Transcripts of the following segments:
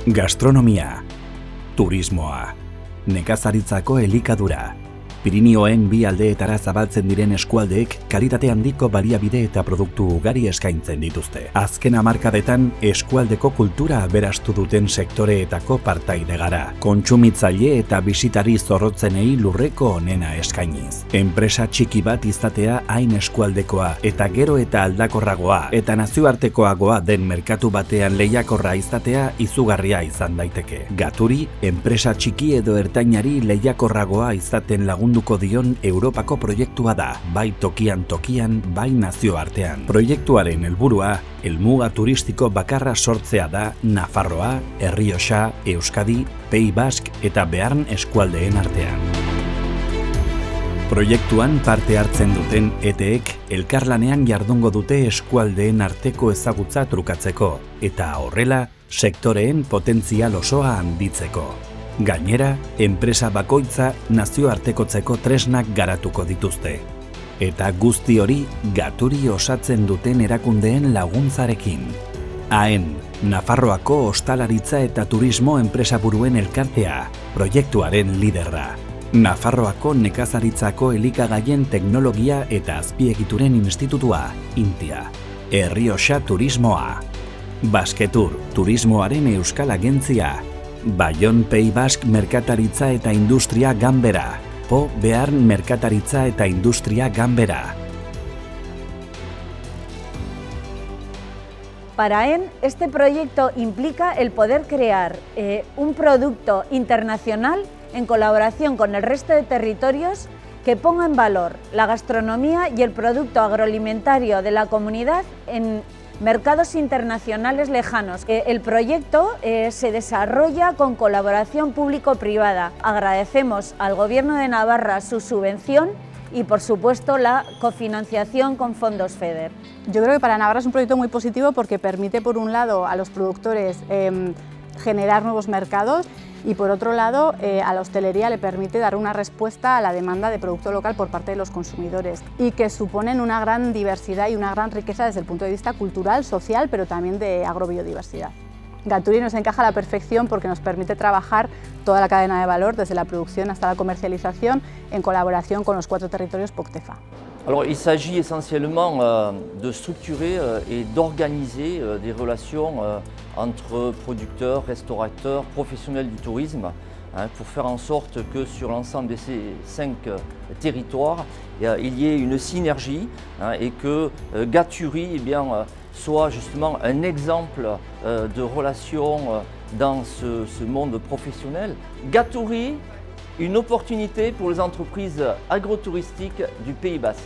Gastronomia, turismoa, nekazaritzako elikadura. Pirinioen bi aldeetara zabaltzen diren eskualdeek kalitate handiko baliabide eta produktu ugari eskaintzen dituzte. Azken hamarkadetan eskualdeko kultura aberastu duten sektoreetako partaide gara. Kontsumitzaile eta bisitari zorrotzenei lurreko onena eskainiz. Enpresa txiki bat izatea hain eskualdekoa eta gero eta aldakorragoa eta nazioartekoagoa den merkatu batean lehiakorra izatea izugarria izan daiteke. Gaturi, enpresa txiki edo ertainari lehiakorragoa izaten lagunduko dion Europako proiektua da, bai tokian, bai nazioartean. Proiektuaren helburua, helmuga turistiko bakarra sortzea da Nafarroa, Errioxa, Euskadi, Pays Basque eta Bearn eskualdeen artean. Proiektuan parte hartzen duten ETEek elkarlanean jardungo dute eskualdeen arteko ezagutza trukatzeko eta horrela sektoreen potentzial osoa handitzeko. Gainera, enpresa bakoitza nazioartekotzeko tresnak garatuko dituzte. Eta guzti hori Gaturi osatzen duten erakundeen laguntzarekin. AEN, Nafarroako ostalaritza eta turismo enpresaburuen elkartea, proiektuaren liderra. Nafarroako nekazaritzako elikagaien teknologia eta azpiegituren institutua, INTIA. Errioxa Turismoa. Basketur, turismoaren euskal agentzia. Bayon Pays Basque Merkataritza eta Industria Ganbera, Po Bearn Merkataritza eta Industria Ganbera. Para AEN, este proyecto implica el poder crear un producto internacional en colaboración con el resto de territorios que ponga en valor la gastronomía y el producto agroalimentario de la comunidad en mercados internacionales lejanos. El proyecto se desarrolla con colaboración público-privada. Agradecemos al Gobierno de Navarra su subvención y, por supuesto, la cofinanciación con fondos FEDER. Yo creo que para Navarra es un proyecto muy positivo porque permite, por un lado, a los productores generar nuevos mercados y, por otro lado, a la hostelería le permite dar una respuesta a la demanda de producto local por parte de los consumidores y que suponen una gran diversidad y una gran riqueza desde el punto de vista cultural, social, pero también de agrobiodiversidad. Gaturi nos encaja a la perfección porque nos permite trabajar toda la cadena de valor, desde la producción hasta la comercialización, en colaboración con los 4 territorios POCTEFA. Alors, il s'agit essentiellement de structurer et d'organiser des relations entre producteurs, restaurateurs, professionnels du tourisme, pour faire en sorte que sur l'ensemble de ces 5 territoires, il y ait une synergie et que Gaturi soit justement un exemple de relation dans ce monde professionnel. Gaturi, une opportunité pour les entreprises agrotouristiques du Pays Basque.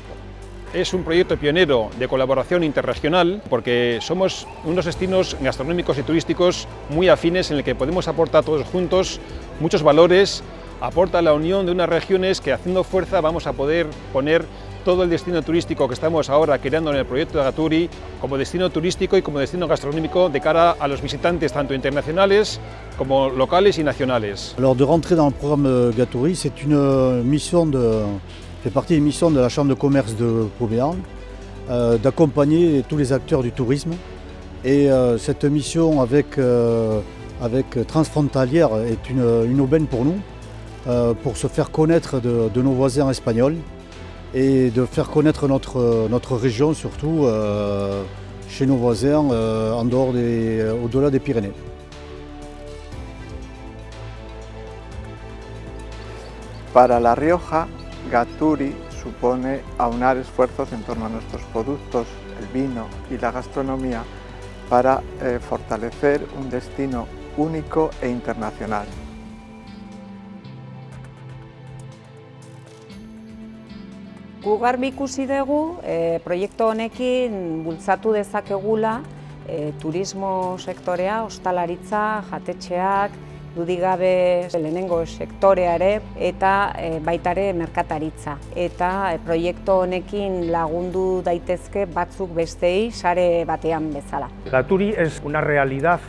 Es un proyecto pionero de colaboración interregional porque somos unos destinos gastronómicos y turísticos muy afines en el que podemos aportar todos juntos muchos valores, aporta la unión de unas regiones que haciendo fuerza vamos a poder poner todo el destino turístico que estamos ahora creando en el proyecto de Gaturi como destino turístico y como destino gastronómico de cara a los visitantes tanto internacionales como locales y nacionales. Alors de rentrer dans le programme Gaturi, c'est une mission fait partie des missions de la Chambre de commerce de Pau-Béarn, d'accompagner tous les acteurs du tourisme. Et cette mission avec transfrontalière est une aubaine pour nous, pour se faire connaître de nos voisins espagnols et de faire connaître notre région, surtout chez nos voisins au-delà des Pyrénées. Para La Rioja, Gaturi supone aunar esfuerzos en torno a nuestros productos, el vino y la gastronomía para fortalecer un destino único e internacional. Gu garbi ikusi dugu proiektu honekin bultzatu dezakegula turismo sektorea, ostalaritza, jatetxeak, dudigabe lehenengo sektorea ere eta baita ere merkataritza. Eta proiektu honekin lagundu daitezke batzuk bestei sare batean bezala. Gaturi es una realidad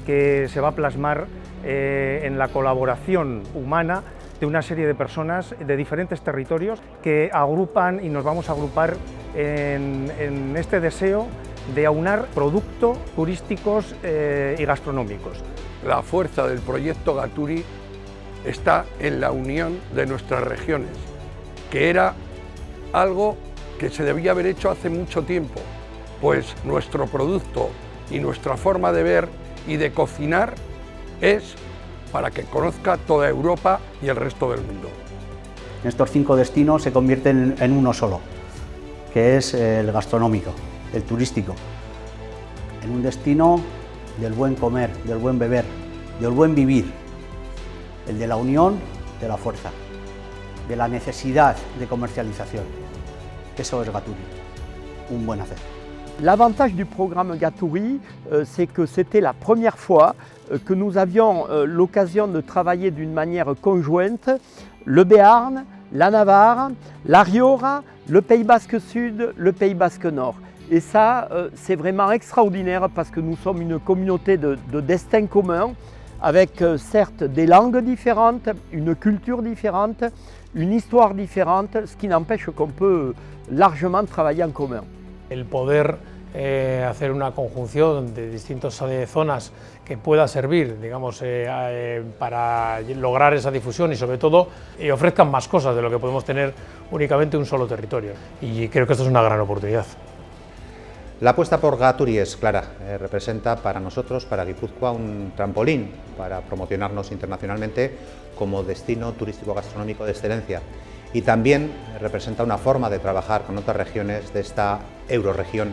que se va a plasmar en la colaboración humana de una serie de personas de diferentes territorios que agrupan y nos vamos a agrupar en este deseo de aunar productos turísticos y gastronómicos. la fuerza del proyecto Gaturi está en la unión de nuestras regiones, que era algo que se debía haber hecho hace mucho tiempo, pues nuestro producto y nuestra forma de ver y de cocinar es para que conozca toda Europa y el resto del mundo. Estos 5 destinos se convierten en uno solo, que es el gastronómico, el turístico, en un destino del buen comer, del buen beber, del buen vivir, el de la unión, de la fuerza, de la necesidad de comercialización. Eso es Gaturi, un buen hacer. L'avantage du programme Gaturi, c'est que c'était la première fois que nous avions l'occasion de travailler d'une manière conjointe le Béarn, la Navarre, la Rioja, le Pays Basque Sud, le Pays Basque Nord. Et ça, c'est vraiment extraordinaire parce que nous sommes une communauté de destin commun avec certes des langues différentes, une culture différente, une histoire différente, ce qui n'empêche qu'on peut largement travailler en commun. El poder hacer una conjunción de distintas zonas que pueda servir, digamos, para lograr esa difusión y sobre todo ofrezcan más cosas de lo que podemos tener únicamente un solo territorio. Y creo que esto es una gran oportunidad. La apuesta por Gaturi es clara, representa para nosotros, para Guipúzcoa, un trampolín para promocionarnos internacionalmente como destino turístico gastronómico de excelencia y también representa una forma de trabajar con otras regiones de esta eurorregión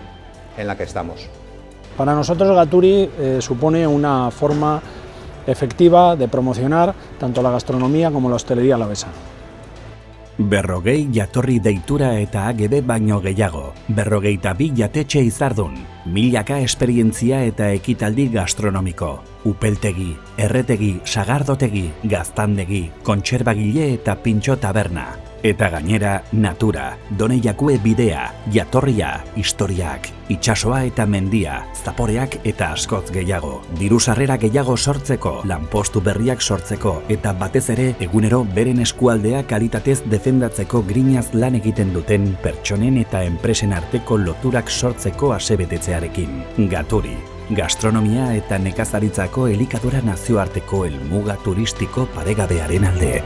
en la que estamos. Para nosotros Gaturi supone una forma efectiva de promocionar tanto la gastronomía como la hostelería alavesa. Berrogei jatorri deitura eta AGB baino gehiago, 42 jatetxe izardun, milaka esperientzia eta ekitaldi gastronomiko, upeltegi, erretegi, sagardotegi, gaztandegi, kontserbagile eta pintxo taberna. Eta gainera, natura, Doneiakue bidea, jatorria, historiak, itsasoa eta mendia, zaporeak eta askoz gehiago. Diru sarrera gehiago sortzeko, lanpostu berriak sortzeko eta batez ere egunero beren eskualdea kalitatez defendatzeko grinaz lan egiten duten pertsonen eta enpresen arteko loturak sortzeko asebetetzearekin. Gaturi, gastronomia eta nekazaritzako elikadura nazioarteko helmuga turistiko paregabearen alde.